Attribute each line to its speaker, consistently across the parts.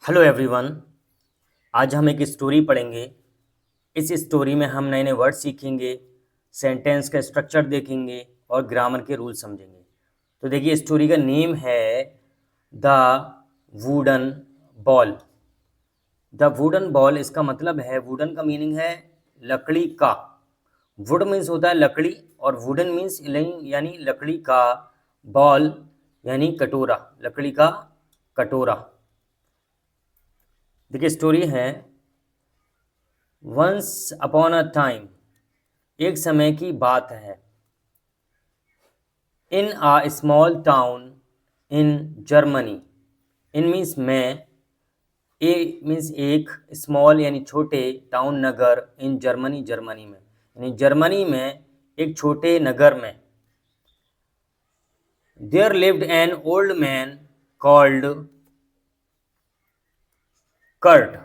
Speaker 1: Hello everyone. आज हम एक स्टोरी पढ़ेंगे। इस स्टोरी में हम नए नए वर्ड सीखेंगे, सेंटेंस का स्ट्रक्चर देखेंगे और ग्रामर के रूल समझेंगे। तो देखिए, स्टोरी का नेम है the wooden ball. The wooden ball, इसका मतलब है, वुडन का मीनिंग है लकड़ी का। वुड मीन्स होता है लकड़ी और वुडन मीन्स यानी लकड़ी का, बॉल यानी कटोरा, लकड़ी का कटोरा। देखिए, स्टोरी है वंस अपॉन अ टाइम, एक समय की बात है। In a small town in Germany. In means में, ए मीन्स एक, स्मॉल यानी छोटे, टाउन नगर, इन जर्मनी जर्मनी में, यानी जर्मनी में एक छोटे नगर में। There lived an old man called Kurt.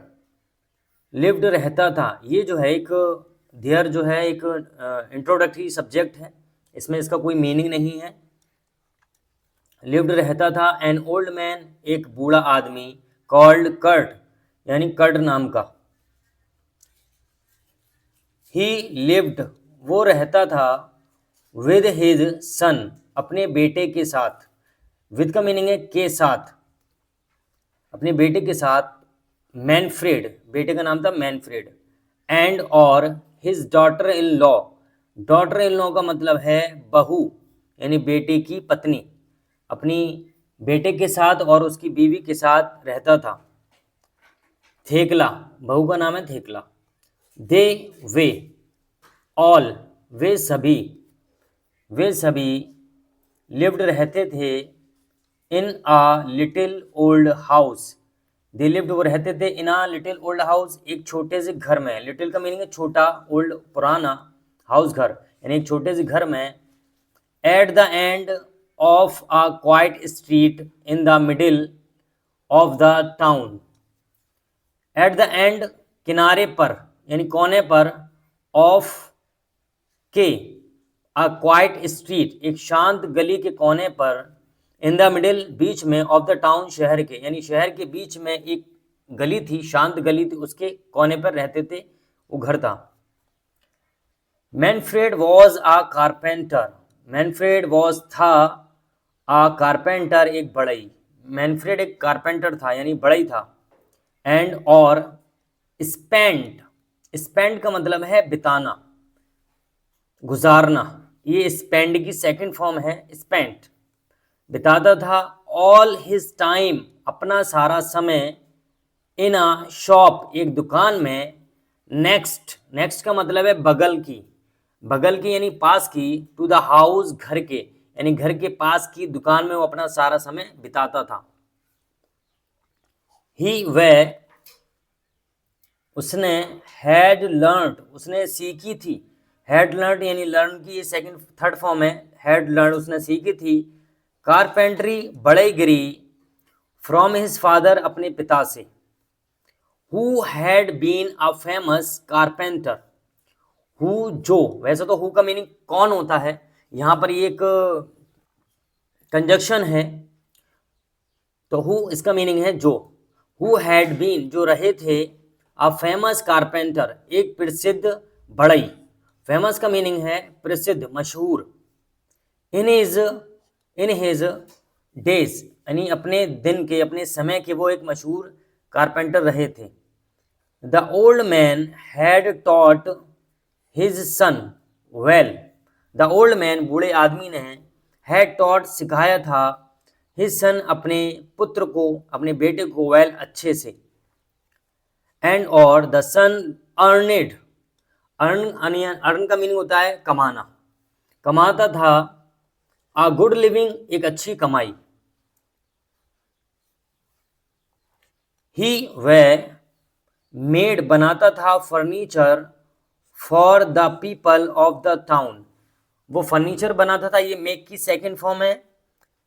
Speaker 1: Lived रहता था, ये जो है एक, देयर जो है एक इंट्रोडक्टरी सब्जेक्ट है, इसमें इसका कोई मीनिंग नहीं है। लिव्ड रहता था, एन ओल्ड मैन एक बूढ़ा आदमी, कॉल्ड कर्ट यानी कर्ट नाम का। ही लिव्ड वो रहता था, विद हिज सन अपने बेटे के साथ। विद का मीनिंग है के साथ, अपने बेटे के साथ। मैनफ्रेड, बेटे का नाम था मैनफ्रेड। एंड और his daughter in law. Daughter in law का मतलब है बहू, यानी बेटे की पत्नी। अपनी बेटे के साथ और उसकी बीवी के साथ रहता था। थेकला, बहू का नाम है थेकला। दे वे, ऑल वे सभी लिव्ड रहते थे, in a little old house. They lived वो रहते थे, in a little old house एक छोटे से घर में। लिटिल का मीनिंग है छोटा, ओल्ड पुराना, हाउस घर, यानी एक छोटे से घर में। At the end of a quite street in the middle of the town. At the end किनारे पर, यानी कोने पर, ऑफ के, अ क्वाइट स्ट्रीट एक शांत गली के कोने पर, इन द मिडिल बीच में, ऑफ द टाउन शहर के, यानी शहर के बीच में एक गली थी, शांत गली थी, उसके कोने पर रहते थे, वो घर था। Manfred was a carpenter. Manfred was था, अ कारपेंटर एक बढ़ई। मैनफ्रेड एक कारपेंटर था यानी बढ़ई था। एंड और स्पेंट, स्पेंड का मतलब है बिताना, गुजारना। ये स्पेंड की सेकंड फॉर्म है स्पेंट। बिताता था ऑल हिज टाइम अपना सारा समय, इन अ शॉप एक दुकान में, नेक्स्ट, नेक्स्ट का मतलब है बगल की, बगल की यानी पास की, टू द हाउस घर के, यानी घर के पास की दुकान में वो अपना सारा समय बिताता था। ही वह, उसने, हैड लर्नड उसने सीखी थी। हैड लर्न यानी लर्न की सेकंड थर्ड फॉर्म है, हैड लर्न उसने सीखी थी। कारपेंट्री बढ़ईगिरी, फ्रॉम हिज फादर अपने पिता से। Who had been a famous carpenter. Who जो, वैसे तो हु का मीनिंग कौन होता है, यहाँ पर ये एक कंजक्शन है, तो हु इसका मीनिंग है जो। हु हैड बीन जो रहे थे, अ फेमस कारपेंटर एक प्रसिद्ध बढ़ई। फेमस का मीनिंग है प्रसिद्ध, मशहूर। इन हिज डेज यानी अपने दिन के, अपने समय के वो एक मशहूर कारपेंटर रहे थे। The old man had taught his son well. The old man बूढ़े आदमी ने, हैड टॉट सिखाया था, हिज सन अपने पुत्र को, अपने बेटे को, वेल अच्छे से। एंड और द सन अर्नेड, अर्न का मीनिंग होता है कमाना, कमाता था, अ गुड लिविंग एक अच्छी कमाई। ही वह मेड बनाता था furniture for the people of the town. वो फर्नीचर बनाता था, ये मेक की सेकंड फॉर्म है।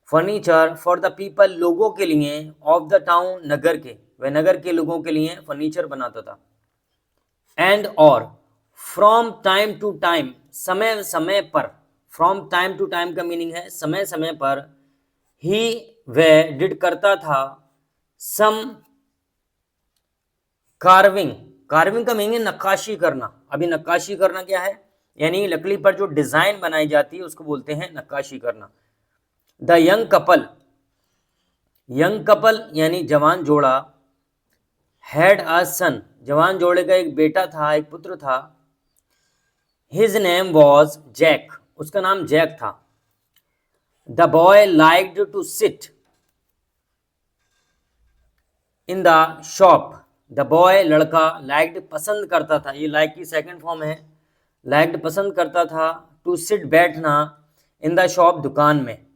Speaker 1: फर्नीचर फॉर द पीपल लोगों के लिए, ऑफ द टाउन नगर के, वह नगर के लोगों के लिए फर्नीचर बनाता था। एंड और फ्रॉम टाइम टू टाइम समय समय पर, फ्रॉम टाइम टू टाइम का मीनिंग है समय समय पर। ही वह डिड करता था, सम कार्विंग, कार्विंग का मीनिंग है नक्काशी करना। अभी नक्काशी करना क्या है, यानी लकड़ी पर जो डिजाइन बनाई जाती है उसको बोलते हैं नक्काशी करना। The young couple, young couple यानी जवान जोड़ा, हैड अ सन, जवान जोड़े का एक बेटा था, एक पुत्र था। हिज नेम वॉज जैक, उसका नाम जैक था। The boy liked to sit in the shop, the boy लड़का, लाइक्ड पसंद करता था, ये लाइक की सेकंड फॉर्म है, लाइक्ड पसंद करता था, टू सिट बैठना, इन द शॉप दुकान में,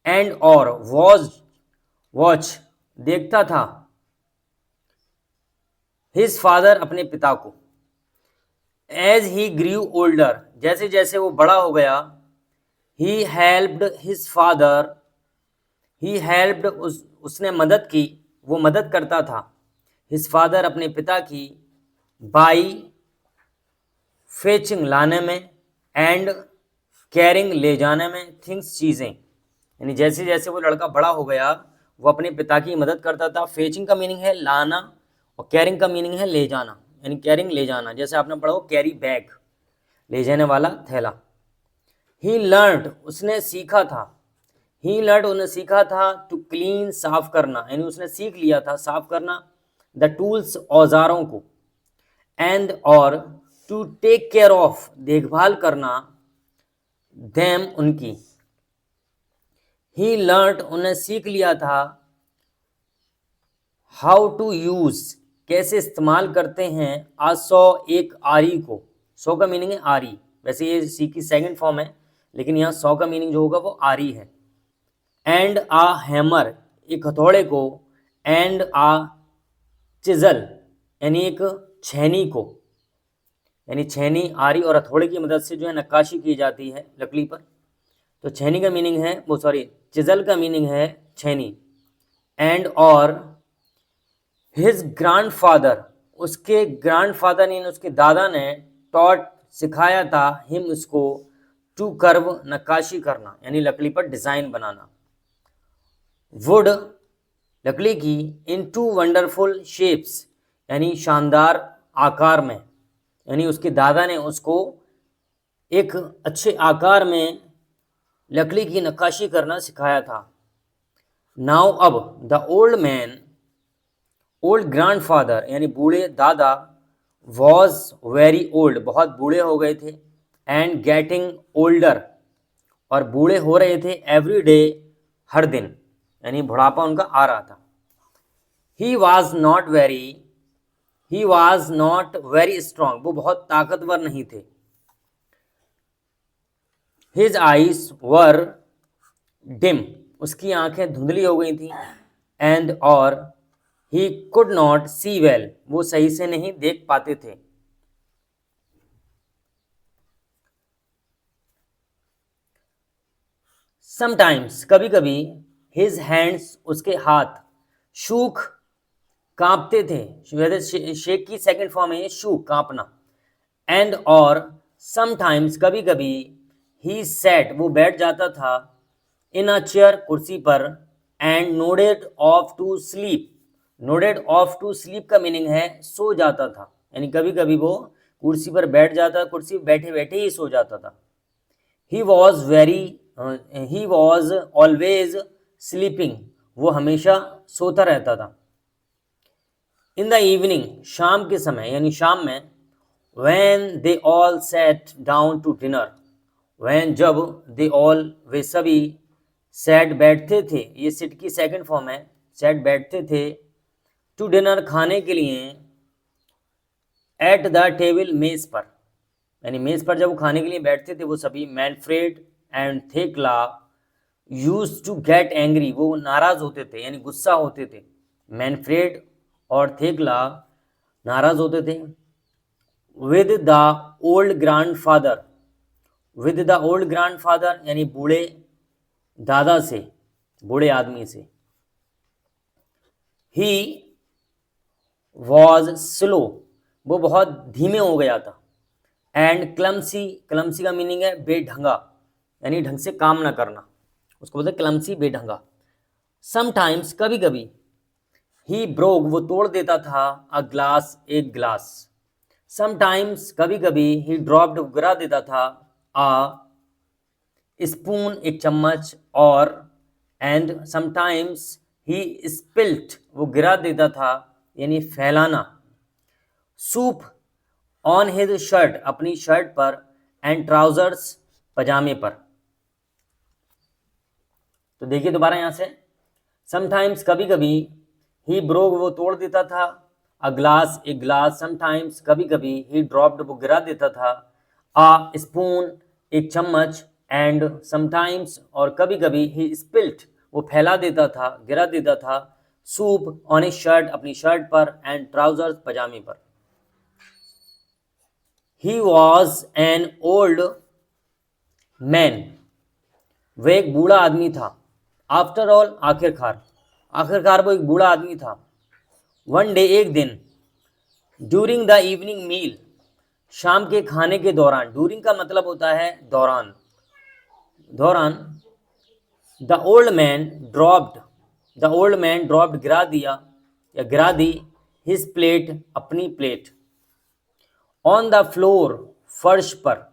Speaker 1: एंड और वॉज वॉच देखता था, हिज फादर अपने पिता को। एज ही ग्रीव ओल्डर, जैसे जैसे वो बड़ा हो गया, he helped his father, he helped उसने मदद की, वो मदद करता था, हिज फादर अपने पिता की, बाई फेचिंग लाने में, एंड कैरिंग ले जाने में, थिंग्स चीज़ें, यानी जैसे जैसे वो लड़का बड़ा हो गया वो अपने पिता की मदद करता था। फेचिंग का मीनिंग है लाना और कैरिंग का मीनिंग है ले जाना, यानी कैरिंग ले जाना, जैसे आपने पढ़ा हो कैरी बैग, ले जाने वाला थैला। ही लर्नड, उसने सीखा था, ही लर्नड उन्हें सीखा था, टू क्लीन साफ करना, यानी उसने सीख लिया था साफ करना, द टूल्स औजारों को, एंड और टू टेक केयर ऑफ देखभाल करना, देम उनकी। ही लर्नड उन्हें सीख लिया था, हाउ टू यूज कैसे इस्तेमाल करते हैं, आ सौ एक आरी को, सौ का मीनिंग है आरी, वैसे ये सी की सेकंड फॉर्म है लेकिन यहाँ सौ का मीनिंग जो होगा वो आरी है। एंड आ हैमर, एक हथौड़े को, एंड आ चिजल यानी एक छेनी को, यानी छेनी आरी और हथौड़े की मदद से जो है नक्काशी की जाती है लकड़ी पर, तो छेनी का मीनिंग है वो सॉरी चिजल का मीनिंग है छेनी। एंड और हिज ग्रैंडफादर, उसके ग्रैंडफादर ने उसके दादा ने, टॉट सिखाया था, हिम उसको, टू कर्व नक्काशी करना यानी लकड़ी पर डिजाइन बनाना। वुड लकड़ी की, इन टू वंडरफुल शेप्स यानी शानदार आकार में, यानी उसके दादा ने उसको एक अच्छे आकार में लकड़ी की नक्काशी करना सिखाया था। नाउ अब the old man, old grandfather यानी बूढ़े दादा, वॉज वेरी ओल्ड बहुत बूढ़े हो गए थे, एंड गेटिंग ओल्डर और बूढ़े हो रहे थे, एवरी डे हर दिन, यानी बुढ़ापा उनका आ रहा था। He was not very, he was not very strong, वो बहुत ताकतवर नहीं थे। हिज आईज वर डिम, उसकी आंखें धुंधली हो गई थी, एंड और he could not see well, वो सही से नहीं देख पाते थे। समटाइम्स कभी कभी, हिज हैंड्स उसके हाथ, शूक कांपते थे, शेक की सेकंड फॉर्म है शूक कांपना, एंड और समटाइम्स कभी कभी, ही सेट वो बैठ जाता था, इन अ चेयर कुर्सी पर, and nodded off to sleep, nodded off to sleep का मीनिंग है सो जाता था, यानी कभी कभी वो कुर्सी पर बैठ जाता, कुर्सी पर बैठे बैठे ही सो जाता था। He was very, he was always sleeping, वो हमेशा सोता रहता था। इन द इवनिंग, शाम के समय यानी शाम में, when they all sat down to dinner, when जब they all वे सभी, sat बैठते थे, ये sit की सेकंड फॉर्म है, sat बैठते थे, to dinner खाने के लिए, at the table मेज पर, यानी मेज पर जब वो खाने के लिए बैठते थे वो सभी, Manfred and Thekla used to get angry, वो नाराज होते थे यानी गुस्सा होते थे, मैनफ्रेड और थेकला नाराज होते थे। With the old grandfather, with the old grandfather यानी बूढ़े दादा से, बूढ़े आदमी से। ही वॉज स्लो, वो बहुत धीमे हो गया था, एंड क्लमसी, क्लमसी का मीनिंग है बेढंगा, यानी ढंग से काम ना करना, उसको बोलते हैं क्लमसी बेढंगा। समटाइम्स कभी कभी, ही ब्रोक वो तोड़ देता था, अ ग्लास एक ग्लास। समटाइम्स कभी कभी, ही ड्रॉप्ड गिरा देता था, अ स्पून एक चम्मच, और एंड समटाइम्स ही स्पिल्ट वो गिरा देता था, यानी फैलाना, सूप ऑन हिज शर्ट अपनी शर्ट पर, एंड ट्राउजर्स पजामे पर। तो देखिए दोबारा यहां से, समटाइम्स कभी कभी, ही ब्रोक वो तोड़ देता था, अ ग्लास एक ग्लास, समटाइम्स कभी कभी, ही ड्रॉप्ड वो गिरा देता था, अ स्पून एक चम्मच, एंड समटाइम्स और कभी कभी, ही स्पिल्ट वो फैला देता था, गिरा देता था, सूप ऑन हिज शर्ट अपनी शर्ट पर, एंड ट्राउजर्स पजामे पर। He was an old man वह एक बूढ़ा आदमी था। आफ्टर ऑल आखिरकार, आखिरकार वो एक बूढ़ा आदमी था। वन डे एक दिन, ड्यूरिंग द इवनिंग मील शाम के खाने के दौरान, ड्यूरिंग का मतलब होता है दौरान, दौरान, the old man dropped, the old man dropped गिरा दिया या गिरा दी, हिज प्लेट अपनी प्लेट, ऑन द फ्लोर फर्श पर,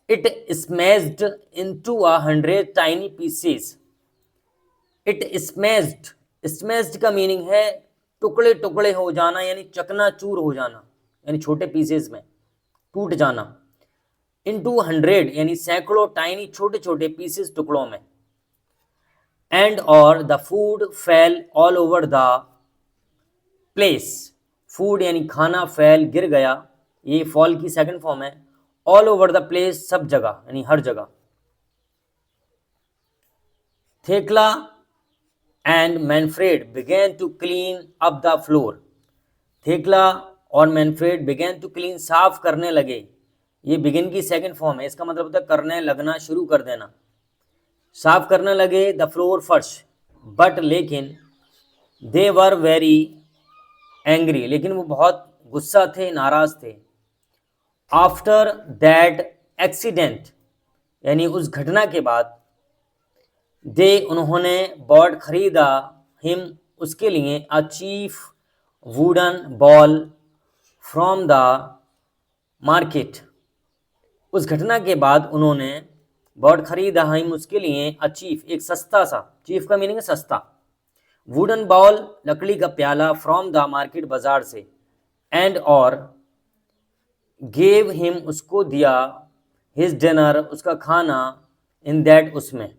Speaker 1: it smashed into 100 tiny pieces, it smashed, smashed का मीनिंग है टुकड़े टुकड़े हो जाना, यानी चकनाचूर हो जाना, यानी छोटे पीसेस में टूट जाना, इनटू 100 यानी सैकड़ों टाइनी छोटे छोटे पीसेस टुकड़ों में, एंड और the food fell all over the place, food यानी खाना, फेल गिर गया, ये फॉल की सेकंड फॉर्म है, ऑल ओवर द प्लेस सब जगह यानी हर जगह। Thekla and Manfred began to clean up the floor, Thekla और मैनफ्रेड बिगेन टू क्लीन साफ करने लगे, ये बिगिन की सेकंड फॉर्म है, इसका मतलब होता है करने लगना, शुरू कर देना, साफ करने लगे द फ्लोर फर्श, बट लेकिन, दे वर वेरी एंग्री लेकिन वो बहुत गुस्सा थे, नाराज थे, आफ्टर दैट एक्सीडेंट यानी उस घटना के बाद, दे उन्होंने बॉट खरीदा, हिम उसके लिए, a chief wooden ball from the market, उस घटना के बाद उन्होंने बॉट खरीदा, हिम उसके लिए, अ चीफ एक सस्ता सा, चीफ का मीनिंग है सस्ता, वुडन बॉल लकड़ी का प्याला, फ्रॉम द मार्केट बाजार से, एंड और गेव हिम उसको दिया, हिज डिनर उसका खाना, इन दैट उसमें,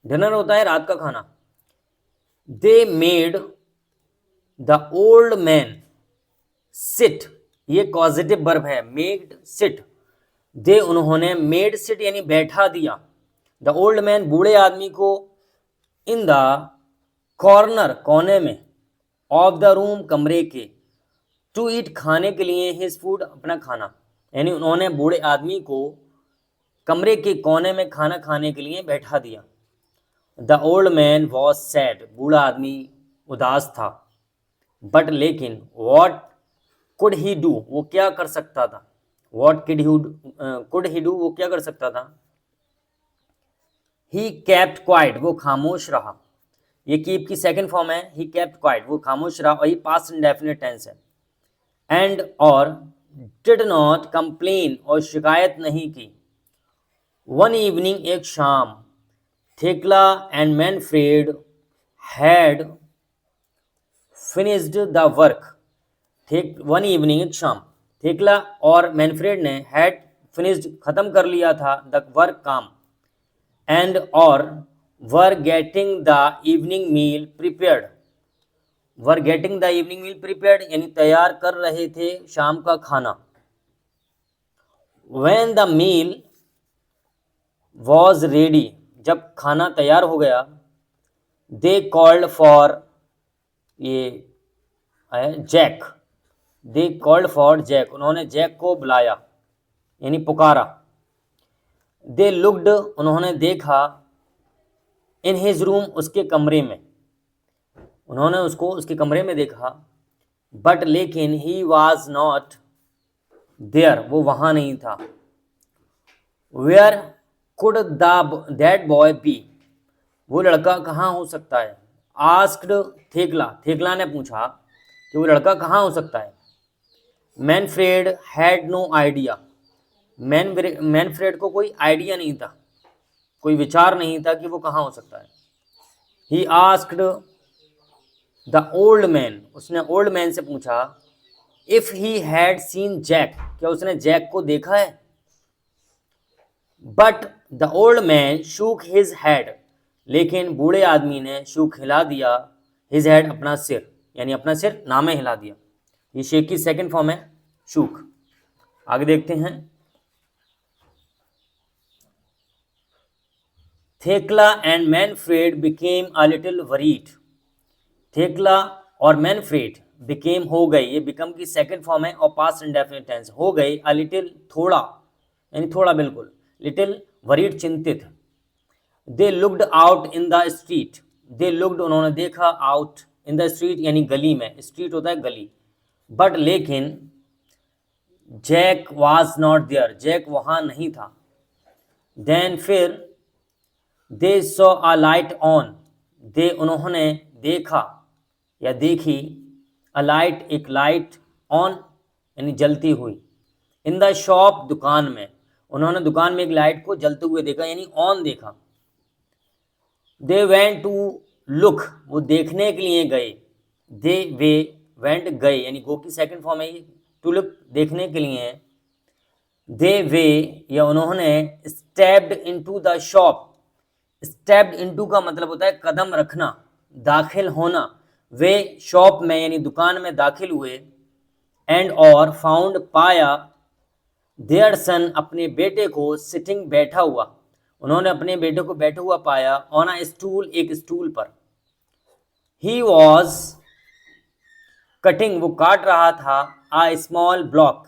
Speaker 1: डिनर होता है रात का खाना, they made the old man sit, ये कॉजेटिव वर्ब है, मेड सिट, दे उन्होंने, मेड सिट यानी बैठा दिया, द ओल्ड मैन बूढ़े आदमी को, इन द कॉर्नर कोने में, ऑफ द रूम कमरे के, टू ईट खाने के लिए, हिज फूड अपना खाना, यानी उन्होंने बूढ़े आदमी को कमरे के कोने में खाना खाने के लिए बैठा दिया। The old man was sad बूढ़ा आदमी उदास था, बट लेकिन, वॉट कुड ही डू वो क्या कर सकता था, वॉट कुड ही डू वो क्या कर सकता था, ही केप्ट क्वाइट वो खामोश रहा, ये कीप की सेकंड फॉर्म है, ही केप्ट क्वाइट वो खामोश रहा, और ये पास्ट इंडेफिनिट टेंस है, एंड और डिड नॉट कंप्लेन और शिकायत नहीं की, वन इवनिंग एक शाम, Thekla and Manfred had finished the work, one evening एक शाम, थेकला और मैनफ्रेड ने हैड फिनिश्ड खत्म कर लिया था, द वर्क काम, एंड और were getting the evening meal prepared, were getting the evening meal prepared यानी तैयार कर रहे थे शाम का खाना, when the meal was ready जब खाना तैयार हो गया, दे कॉल्ड फॉर, ये है Jack, they called for Jack उन्होंने जैक को बुलाया यानी पुकारा, दे लुक्ड उन्होंने देखा, इन हिज रूम उसके कमरे में, उन्होंने उसको उसके कमरे में देखा, बट लेकिन, ही वॉज नॉट देयर वो वहाँ नहीं था, where could that boy be वो लड़का कहाँ हो सकता है, आस्क्ड थेकला, थेकला ने पूछा कि वो लड़का कहाँ हो सकता है। Manfred had no idea, Manfred को कोई आइडिया नहीं था, कोई विचार नहीं था कि वो कहाँ हो सकता है। He asked the old man, उसने ओल्ड मैन से पूछा if he had seen Jack, क्या उसने जैक को देखा है। But the old man shook his head, लेकिन बूढ़े आदमी ने शूक हिला दिया, हिज हेड अपना सिर, यानी अपना सिर नामे हिला दिया। ये शेक की सेकंड फॉर्म है शूक। आगे देखते हैं। Thekla and Manfred became a little worried, Thekla और मैनफ्रेड बिकेम हो गए, ये बिकम की सेकंड फॉर्म है और पास्ट इंडेफिनिट टेंस, हो गए अ लिटिल थोड़ा, यानी थोड़ा बिल्कुल, लिटिल वरीड चिंतित। They looked out in the street, they looked उन्होंने देखा, आउट इन द स्ट्रीट यानी गली में, स्ट्रीट होता है गली, बट लेकिन Jack was not there, Jack वहां नहीं था। देन फिर they saw a light on, they उन्होंने देखा या देखी, अ लाइट एक लाइट, ऑन यानी जलती हुई, इन द शॉप दुकान में, उन्होंने दुकान में एक लाइट को जलते हुए देखा यानी ऑन देखा। दे वेंट टू लुक, वो देखने के लिए गए, दे वे वेंट गए यानी गो की सेकंड फॉर्म है ये, टू लुक देखने के लिए। दे वे या उन्होंने stepped into the shop, stepped into का मतलब होता है कदम रखना, दाखिल होना, वे शॉप में यानी दुकान में दाखिल हुए। एंड और फाउंड पाया, देयर सन अपने बेटे को, सिटिंग बैठा हुआ, उन्होंने अपने बेटे को बैठा हुआ पाया, ऑन अ स्टूल एक स्टूल पर। ही वॉज कटिंग वो काट रहा था, आ स्मॉल ब्लॉक,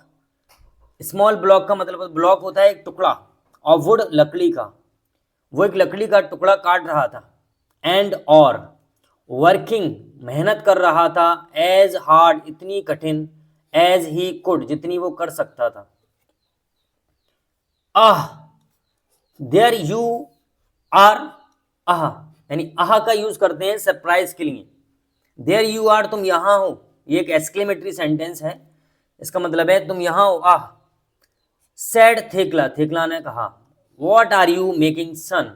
Speaker 1: स्मॉल ब्लॉक का मतलब ब्लॉक होता है एक टुकड़ा, और वुड लकड़ी का, वो एक लकड़ी का टुकड़ा काट रहा था। एंड और वर्किंग मेहनत कर रहा था, एज हार्ड इतनी कठिन, एज ही कुड जितनी वो कर सकता था। आह देयर यू आर, आह यानी आह का यूज करते हैं सरप्राइज के लिए। देयर यू आर तुम यहां हो, ये एक एक्सक्लेमेटरी सेंटेंस है, इसका मतलब है तुम यहां हो, आह। सेड थेकला, थेकला ने कहा, what are you making son,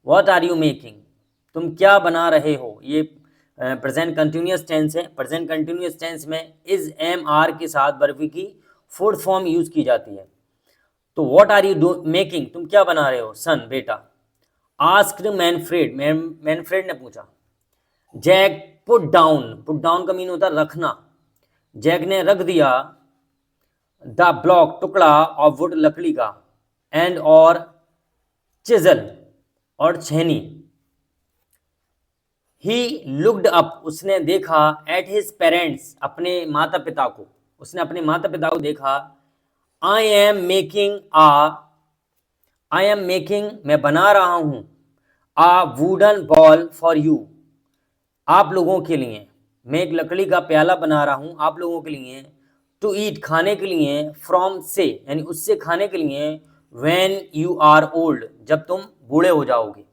Speaker 1: what are you making तुम क्या बना रहे हो। ये प्रेजेंट कंटिन्यूअस टेंस है, प्रेजेंट कंटिन्यूअस टेंस में इज एम आर के साथ वर्ब की फोर्थ फॉर्म यूज की जाती है। तो व्हाट आर यू मेकिंग तुम क्या बना रहे हो, सन बेटा। आस्क्ड मैनफ्रेड, मैनफ्रेड ने पूछा। Jack put down, put down का मीन होता है रखना, जैक ने रख दिया, द ब्लॉक टुकड़ा, ऑफ वुड लकड़ी का, एंड और चिजल और छेनी। ही लुक्ड अप उसने देखा, एट हिज पेरेंट्स अपने माता पिता को, उसने अपने माता पिता को देखा। I am making a, I am making मैं बना रहा हूं, a wooden ball for you आप लोगों के लिए, मैं एक लकड़ी का प्याला बना रहा हूं आप लोगों के लिए। टू ईट खाने के लिए, फ्रॉम से यानी उससे खाने के लिए, व्हेन यू आर ओल्ड जब तुम बूढ़े हो जाओगे।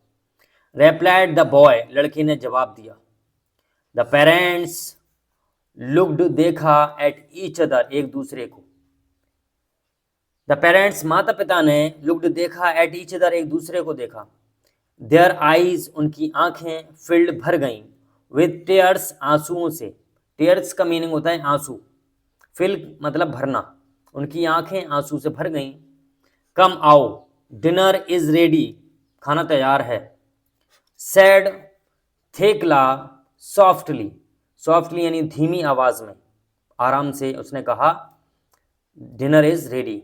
Speaker 1: रेप्लाइड द बॉय लड़के ने जवाब दिया। द पेरेंट्स लुक्ड देखा, एट ईच अदर एक दूसरे को। द पेरेंट्स माता पिता ने, लुक्ड देखा, एट ईच अदर एक दूसरे को देखा। देयर आईज उनकी आंखें, फिल्ड भर गईं, विद टेयर्स आंसुओं से, टेयर्स का मीनिंग होता है आंसू, फिल मतलब भरना, उनकी आंखें आंसू से भर गईं। कम आओ, डिनर इज रेडी खाना तैयार है। सैड थेकला सॉफ्टली, सॉफ्टली यानी धीमी आवाज में, आराम से उसने कहा डिनर इज रेडी।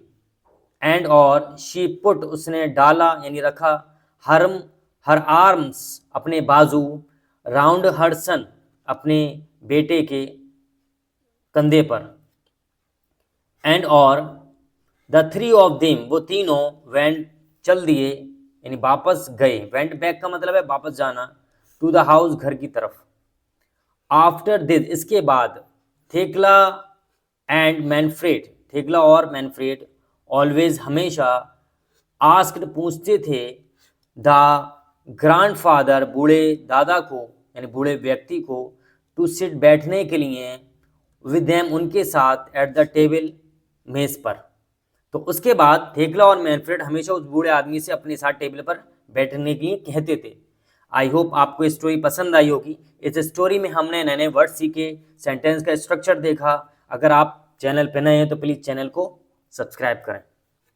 Speaker 1: एंड और शी पुट उसने डाला यानी रखा, हर आर्म्स अपने बाजू, राउंड हर सन अपने बेटे के कंधे पर। एंड और द थ्री ऑफ देम वो तीनों वेंट चल दिए यानी वापस गए, वेंट बैक का मतलब है वापस जाना, टू द हाउस घर की तरफ। आफ्टर दिस इसके बाद, थेकला एंड मैनफ्रेड थेकला और मैनफ्रेड ऑलवेज हमेशा, आस्क्ड पूछते थे, द ग्रैंडफादर बूढ़े दादा को, यानी बूढ़े व्यक्ति को टू सिट बैठने के लिए विद देम उनके साथ एट द टेबल मेज पर। तो उसके बाद थेकला और मैनफ्रेड हमेशा उस बूढ़े आदमी से अपने साथ टेबल पर बैठने के लिए कहते थे। आई होप आपको ये स्टोरी पसंद आई होगी। इस स्टोरी में हमने नए नए वर्ड सीखे, सेंटेंस का स्ट्रक्चर देखा। अगर आप चैनल पर नए हैं तो प्लीज़ चैनल को सब्सक्राइब करें।